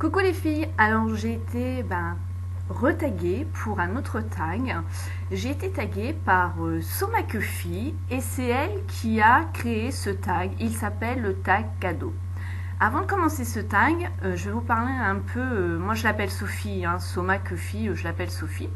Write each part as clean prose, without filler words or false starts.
Coucou les filles, alors j'ai été retaguée pour un autre tag. J'ai été taguée par Somakefi et c'est elle qui a créé ce tag. Il s'appelle le tag cadeau. Avant de commencer ce tag, je vais vous parler un peu, moi je l'appelle Sophie, Somakefi, je l'appelle Sophie.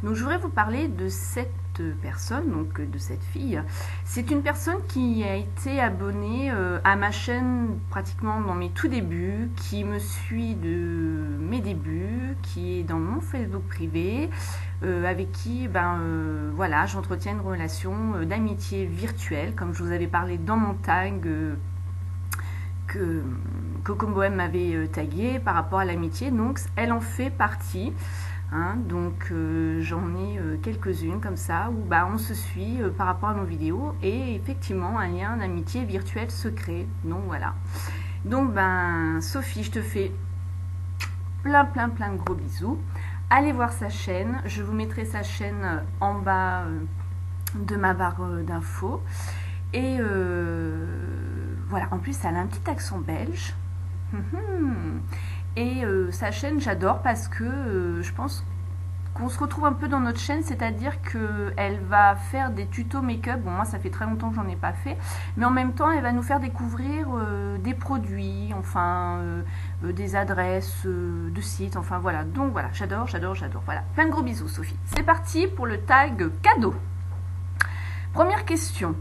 Donc je voudrais vous parler de cette personne, donc de cette fille. C'est une personne qui a été abonnée à ma chaîne pratiquement dans mes tout débuts, qui me suit de mes débuts, qui est dans mon Facebook privé, avec qui voilà, j'entretiens une relation d'amitié virtuelle, comme je vous avais parlé dans mon tag que Coco Bohème m'avait tagué par rapport à l'amitié. Donc elle en fait partie. Donc j'en ai quelques-unes comme ça où on se suit par rapport à nos vidéos et effectivement un lien d'amitié virtuel se crée. Donc voilà. Donc Sophie, je te fais plein de gros bisous. Allez voir sa chaîne. Je vous mettrai sa chaîne en bas de ma barre d'infos. Et voilà, en plus elle a un petit accent belge. Et sa chaîne, j'adore parce que je pense qu'on se retrouve un peu dans notre chaîne, c'est-à-dire qu'elle va faire des tutos make-up. Bon, moi, ça fait très longtemps que j'en ai pas fait, mais en même temps, elle va nous faire découvrir des produits, enfin, des adresses de sites, enfin voilà. Donc voilà, j'adore. Voilà, plein de gros bisous, Sophie. C'est parti pour le tag cadeau. Première question.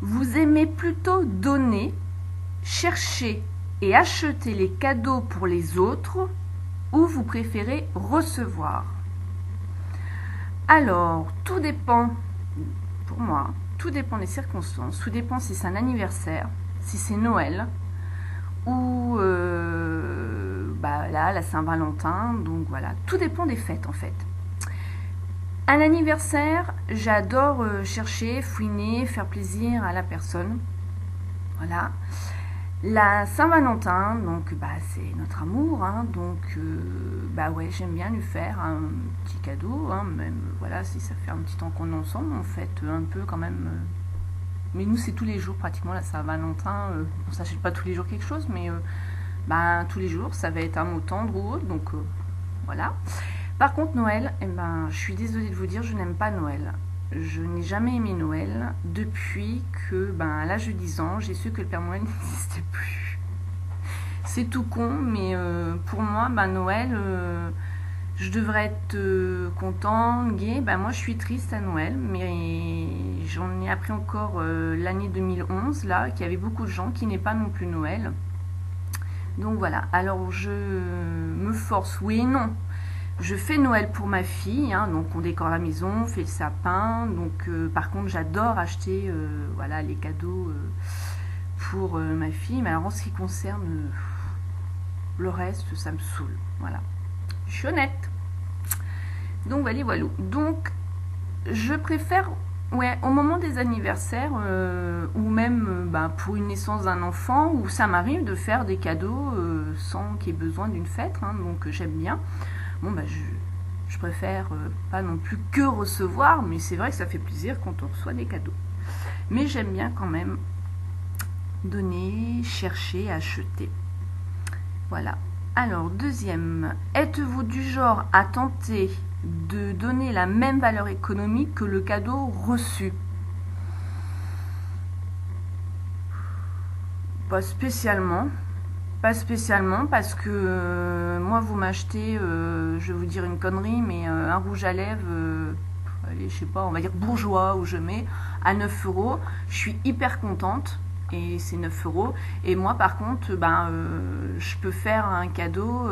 Vous aimez plutôt donner, chercher et acheter les cadeaux pour les autres ou vous préférez recevoir? Alors, tout dépend, pour moi, tout dépend des circonstances, tout dépend si c'est un anniversaire, si c'est Noël ou là, la Saint-Valentin, donc voilà, tout dépend des fêtes en fait. Un anniversaire, j'adore chercher, fouiner, faire plaisir à la personne, voilà. La Saint-Valentin, donc c'est notre amour, donc ouais, j'aime bien lui faire un petit cadeau, même voilà, si ça fait un petit temps qu'on est ensemble, on fête un peu quand même. Mais nous, c'est tous les jours pratiquement la Saint-Valentin. On s'achète pas tous les jours quelque chose, mais tous les jours, ça va être un mot tendre ou autre, donc voilà. Par contre, Noël, je suis désolée de vous dire, je n'aime pas Noël. Je n'ai jamais aimé Noël depuis que, à l'âge de 10 ans, j'ai su que le Père Noël n'existait plus. C'est tout con, mais pour moi, Noël, je devrais être contente, gaie. Moi, je suis triste à Noël, mais j'en ai appris encore l'année 2011, là, qu'il y avait beaucoup de gens qui n'aiment pas non plus Noël. Donc voilà, alors je me force, oui et non. Je fais Noël pour ma fille, donc on décore la maison, on fait le sapin. Donc par contre, j'adore acheter voilà, les cadeaux pour ma fille. Mais alors en ce qui concerne le reste, ça me saoule. Voilà, je suis honnête. Donc voilà. Donc je préfère, ouais, au moment des anniversaires ou même pour une naissance d'un enfant, où ça m'arrive de faire des cadeaux sans qu'il y ait besoin d'une fête. Donc j'aime bien. Bon, je préfère pas non plus que recevoir, mais c'est vrai que ça fait plaisir quand on reçoit des cadeaux. Mais j'aime bien quand même donner, chercher, acheter. Voilà. Alors, deuxième, êtes-vous du genre à tenter de donner la même valeur économique que le cadeau reçu? Pas spécialement. Pas spécialement, parce que moi, vous m'achetez, je vais vous dire une connerie, mais un rouge à lèvres, allez, je sais pas, on va dire bourgeois, où je mets à 9 €. Je suis hyper contente, et c'est 9 €. Et moi, par contre, je peux faire un cadeau,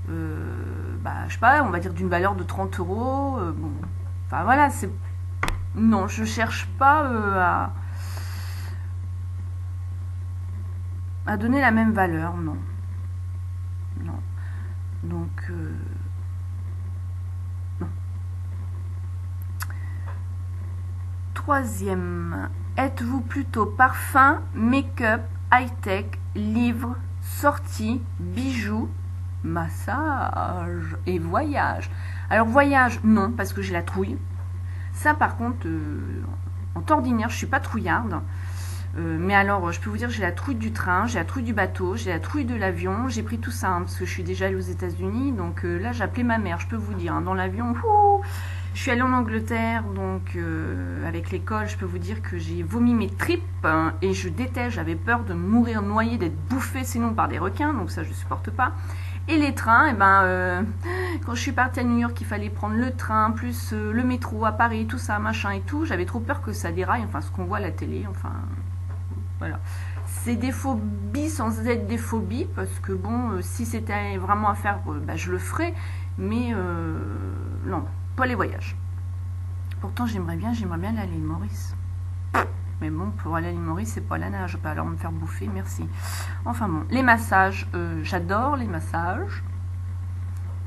je sais pas, on va dire d'une valeur de 30 €. Bon, enfin voilà, c'est. Non, je cherche pas à donner la même valeur, non. Donc non. Troisième, êtes-vous plutôt parfum, make-up, high-tech, livres, sorties, bijoux, massage et voyage? Alors voyage, non, parce que j'ai la trouille. Ça par contre, en temps ordinaire, je suis pas trouillarde. Mais alors, je peux vous dire, j'ai la trouille du train, j'ai la trouille du bateau, j'ai la trouille de l'avion. J'ai pris tout ça hein, parce que je suis déjà allée aux États-Unis. Donc là, j'ai appelé ma mère, je peux vous dire. Hein, dans l'avion, je suis allée en Angleterre. Donc avec l'école, je peux vous dire que j'ai vomi mes tripes. Hein, et je déteste, j'avais peur de mourir noyée, d'être bouffée sinon par des requins. Donc ça, je ne supporte pas. Et les trains, quand je suis partie à New York, il fallait prendre le train, plus le métro à Paris, tout ça, machin et tout. J'avais trop peur que ça déraille, enfin ce qu'on voit à la télé, enfin voilà. C'est des phobies sans être des phobies, parce que bon, si c'était vraiment à faire, je le ferais, mais non, pas les voyages. Pourtant j'aimerais bien aller à l'île Maurice. Mais bon, pour aller à l'île Maurice, c'est pas la nage, je vais pas alors me faire bouffer, merci. Enfin bon, les massages, j'adore les massages.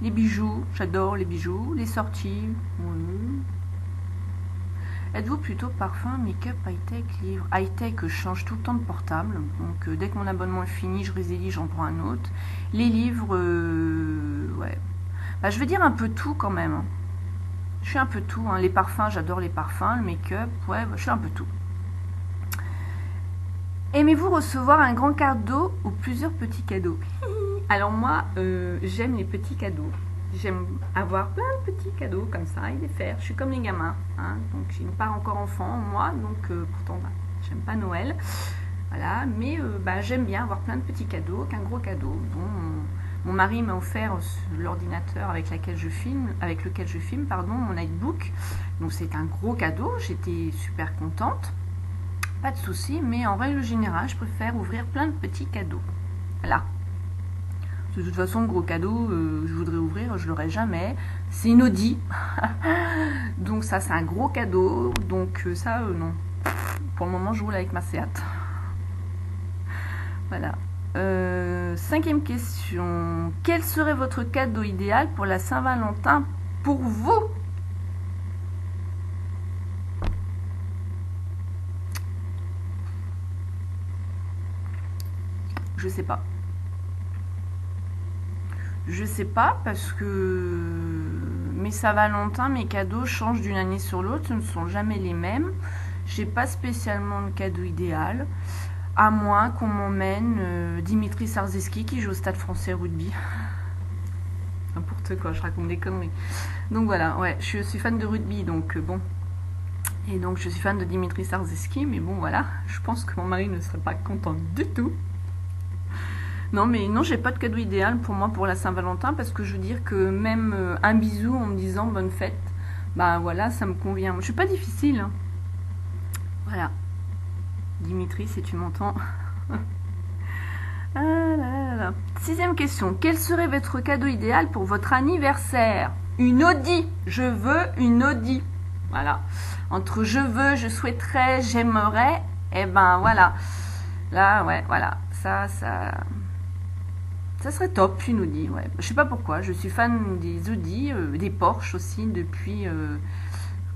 Les bijoux, j'adore les bijoux. Les sorties, oui. Êtes-vous plutôt parfum, make-up, high-tech, livre? High-tech, je change tout le temps de portable. Donc dès que mon abonnement est fini, je résilie, j'en prends un autre. Les livres, ouais. Je veux dire un peu tout quand même. Je suis un peu tout. Hein. Les parfums, j'adore les parfums. Le make-up, ouais, je suis un peu tout. Aimez-vous recevoir un grand cadeau ou plusieurs petits cadeaux? Alors moi, j'aime les petits cadeaux. J'aime avoir plein de petits cadeaux comme ça et les faire. Je suis comme les gamins. Hein, donc j'ai une part encore enfant, moi. Donc pourtant, j'aime pas Noël. Voilà, mais j'aime bien avoir plein de petits cadeaux qu'un gros cadeau. Bon, mon mari m'a offert l'ordinateur avec lequel je filme, mon iBook. Donc c'est un gros cadeau. J'étais super contente. Pas de souci, mais en règle générale, je préfère ouvrir plein de petits cadeaux. Voilà. De toute façon, le gros cadeau, je voudrais ouvrir, je l'aurai jamais. C'est une Audi. Donc ça, c'est un gros cadeau. Donc ça, non. Pour le moment, je roule avec ma Seat. Voilà. 5e question. Quel serait votre cadeau idéal pour la Saint-Valentin pour vous? Je sais pas. Je sais pas parce que mes Saint-Valentin, mes cadeaux changent d'une année sur l'autre, ce ne sont jamais les mêmes. J'ai pas spécialement le cadeau idéal, à moins qu'on m'emmène Dimitri Sarzeski qui joue au Stade Français Rugby. N'importe quoi, je raconte des conneries. Donc voilà, ouais, je suis fan de rugby, donc bon. Et donc je suis fan de Dimitri Sarzeski, mais bon voilà, je pense que mon mari ne serait pas content du tout. Non, mais non, j'ai pas de cadeau idéal pour moi pour la Saint-Valentin parce que je veux dire que même un bisou en me disant bonne fête, voilà, ça me convient. Je suis pas difficile. Hein. Voilà. Dimitri, si tu m'entends. Ah là là là. 6e question. Quel serait votre cadeau idéal pour votre anniversaire? Une Audi. Je veux une Audi. Voilà. Entre je veux, je souhaiterais, j'aimerais, voilà. Là, ouais, voilà. Ça serait top, une Audi, ouais. Je sais pas pourquoi, je suis fan des Audi, des Porsche aussi, depuis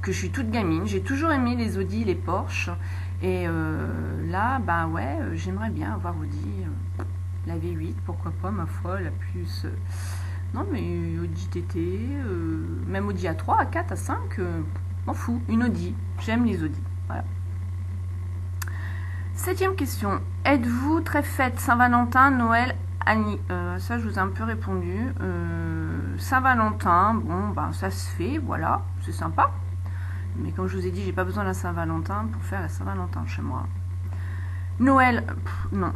que je suis toute gamine. J'ai toujours aimé les Audi, les Porsche. Et là, ouais, j'aimerais bien avoir Audi, la V8, pourquoi pas, ma foi, la plus... non, mais Audi TT, même Audi A3, A4, A5, m'en fous, une Audi. J'aime les Audi, voilà. 7e question. Êtes-vous très fête Saint-Valentin, Noël, Annie? Ça, je vous ai un peu répondu. Saint-Valentin, bon, ça se fait, voilà, c'est sympa. Mais comme je vous ai dit, j'ai pas besoin de la Saint-Valentin pour faire la Saint-Valentin chez moi. Noël, non.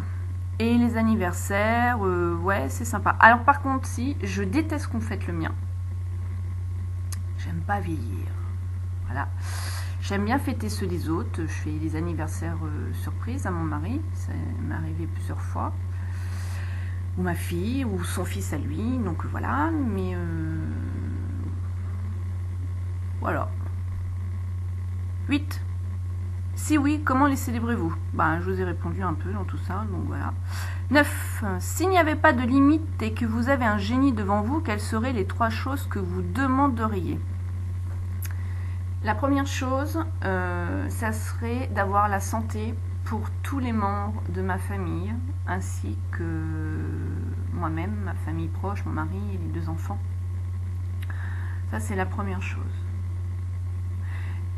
Et les anniversaires, ouais, c'est sympa. Alors par contre, si, je déteste qu'on fête le mien. J'aime pas vieillir. Voilà. J'aime bien fêter ceux des autres. Je fais des anniversaires surprises à mon mari. Ça m'est arrivé plusieurs fois. Ou ma fille, ou son fils à lui. Donc voilà. Mais voilà. 8. Si oui, comment les célébrez-vous? Je vous ai répondu un peu dans tout ça. Donc voilà. 9. S'il n'y avait pas de limite et que vous avez un génie devant vous, quelles seraient les 3 choses que vous demanderiez? La première chose, ça serait d'avoir la santé pour tous les membres de ma famille, ainsi que moi-même, ma famille proche, mon mari et les 2 enfants. Ça, c'est la première chose.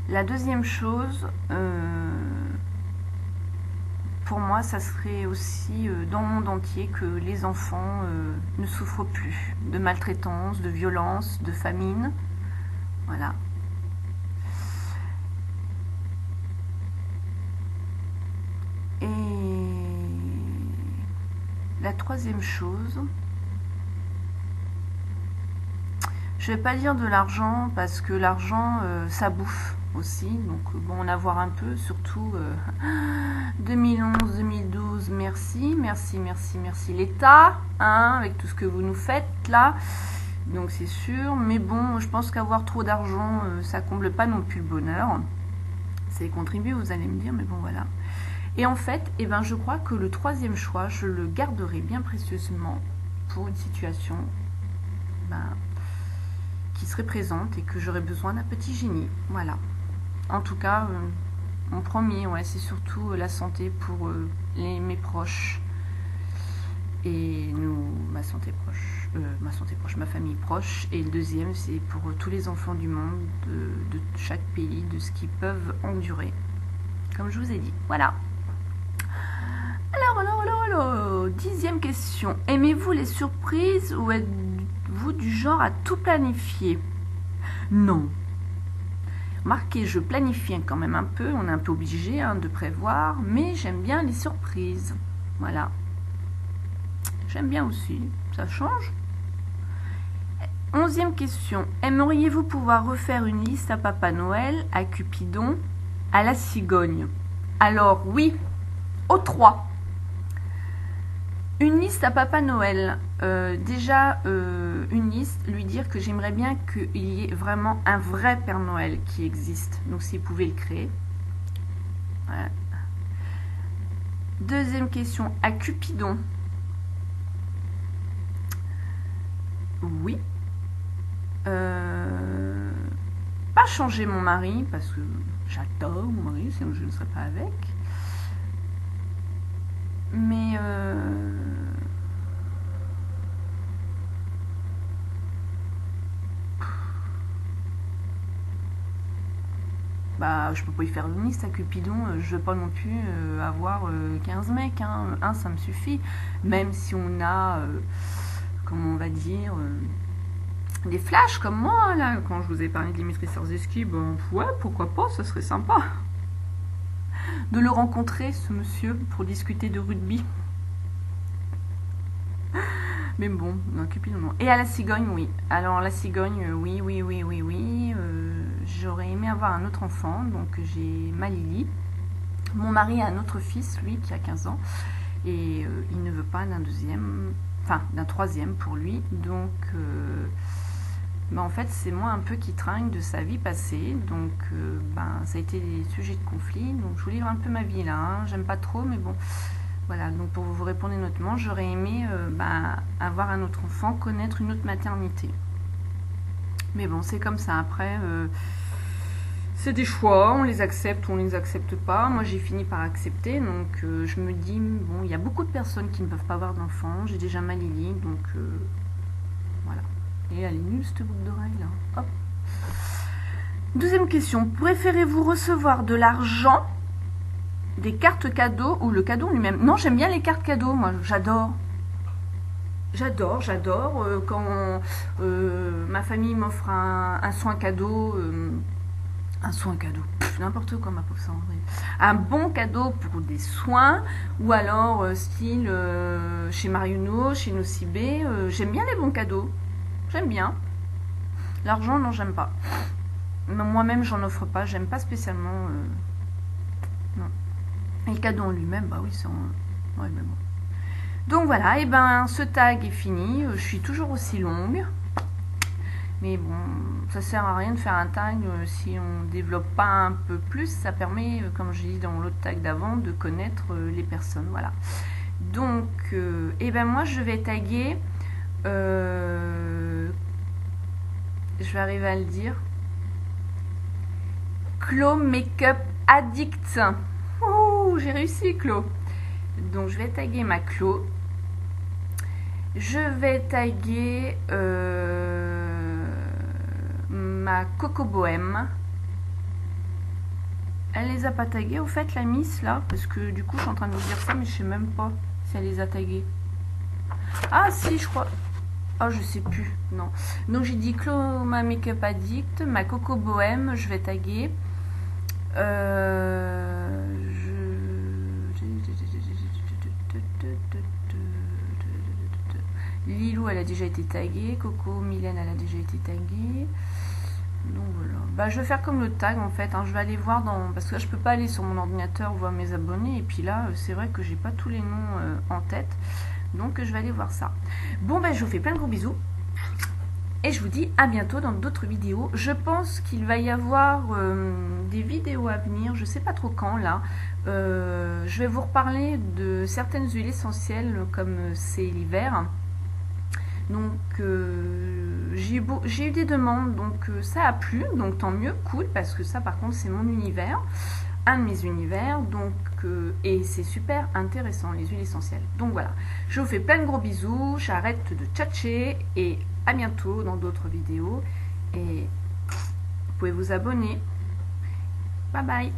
La deuxième chose, pour moi, ça serait aussi dans le monde entier que les enfants ne souffrent plus de maltraitance, de violence, de famine. Voilà. Et la troisième chose, je vais pas dire de l'argent parce que l'argent, ça bouffe aussi. Donc bon, en avoir un peu, surtout 2011, 2012, merci, merci, merci, merci l'État, hein, avec tout ce que vous nous faites là. Donc c'est sûr, mais bon, je pense qu'avoir trop d'argent, ça comble pas non plus le bonheur. C'est contribué, vous allez me dire, mais bon voilà. Et en fait, eh ben, je crois que le troisième choix, je le garderai bien précieusement pour une situation qui serait présente et que j'aurais besoin d'un petit génie. Voilà. En tout cas, mon premier, ouais, c'est surtout la santé pour mes proches et ma santé proche, ma famille proche. Et le deuxième, c'est pour tous les enfants du monde, de chaque pays, de ce qu'ils peuvent endurer. Comme je vous ai dit. Voilà. Alors, 10e question. Aimez-vous les surprises ou êtes-vous du genre à tout planifier? Non. Remarquez, je planifie quand même un peu, on est un peu obligé de prévoir, mais j'aime bien les surprises. Voilà. J'aime bien aussi, ça change. 11e question. Aimeriez-vous pouvoir refaire une liste à Papa Noël, à Cupidon, à la cigogne? Alors oui, aux 3. Une liste à Papa Noël. Déjà, une liste, lui dire que j'aimerais bien qu'il y ait vraiment un vrai Père Noël qui existe. Donc, s'il pouvait le créer. Voilà. Deuxième question, à Cupidon. Oui. Pas changer mon mari, parce que j'adore mon mari, sinon je ne serais pas avec. Mais je peux pas y faire une liste à Cupidon, je veux pas non plus avoir 15 mecs, hein. Un ça me suffit, même si on a comment on va dire des flashs comme moi là, quand je vous ai parlé de Dimitri Sarzeski, bon ouais, pourquoi pas, ça serait sympa de le rencontrer, ce monsieur, pour discuter de rugby. Mais bon, non, Cupidon, non. Et à la cigogne, oui. Alors, la cigogne, oui. J'aurais aimé avoir un autre enfant, donc j'ai ma Lily. Mon mari a un autre fils, lui, qui a 15 ans. Et il ne veut pas d'un troisième pour lui. Donc, en fait, c'est moi un peu qui trinque de sa vie passée. Donc, ça a été des sujets de conflit. Donc, je vous livre un peu ma vie là. Hein. J'aime pas trop, mais bon. Voilà, donc pour vous répondre honnêtement, j'aurais aimé avoir un autre enfant, connaître une autre maternité. Mais bon, c'est comme ça. Après, c'est des choix, on les accepte ou on les accepte pas. Moi, j'ai fini par accepter, donc je me dis, bon, il y a beaucoup de personnes qui ne peuvent pas avoir d'enfants. J'ai déjà ma Lily, donc voilà. Et elle est nulle, cette boucle d'oreille, là. Hop. Deuxième question. Préférez-vous recevoir de l'argent, des cartes cadeaux ou le cadeau lui-même? Non, j'aime bien les cartes cadeaux, moi, j'adore. J'adore. Quand ma famille m'offre un soin cadeau, n'importe quoi, ma pauvre Sandrine. Un bon cadeau pour des soins, ou alors style chez Mariuno, chez Nocibé. J'aime bien les bons cadeaux. J'aime bien. L'argent, non, j'aime pas. Moi-même, j'en offre pas. J'aime pas spécialement. Non. Et le cadeau en lui-même, bah oui, c'est en... Ouais, mais bon. Donc voilà, et ce tag est fini. Je suis toujours aussi longue. Mais bon, ça sert à rien de faire un tag si on développe pas un peu plus. Ça permet, comme j'ai dit dans l'autre tag d'avant, de connaître les personnes. Voilà. Donc, moi, je vais taguer... je vais arriver à le dire. Clo Makeup Addict. Ouh, j'ai réussi, Clo. Donc, je vais taguer ma Clo. Je vais taguer ma Coco Bohème. Elle les a pas tagués au fait, la Miss, là? Parce que du coup, je suis en train de vous dire ça, mais je sais même pas si elle les a tagués. Ah si, je crois. Oh, je sais plus, non. Donc j'ai dit Chlo, ma make-up addict, ma Coco Bohème, je vais taguer. Lilou, elle a déjà été taguée. Coco, Mylène, elle a déjà été taguée. Donc voilà. Bah, je vais faire comme le tag en fait. Hein. Je vais aller voir dans. Parce que là, je peux pas aller sur mon ordinateur voir mes abonnés. Et puis là, c'est vrai que j'ai pas tous les noms en tête. Donc je vais aller voir ça. Bon, ben, je vous fais plein de gros bisous. Et je vous dis à bientôt dans d'autres vidéos. Je pense qu'il va y avoir des vidéos à venir. Je sais pas trop quand là. Je vais vous reparler de certaines huiles essentielles comme c'est l'hiver. Donc j'ai eu des demandes, donc ça a plu, donc tant mieux, cool, parce que ça par contre c'est mon univers, un de mes univers, donc et c'est super intéressant les huiles essentielles. Donc voilà, je vous fais plein de gros bisous, j'arrête de tchatcher et à bientôt dans d'autres vidéos et vous pouvez vous abonner. Bye bye.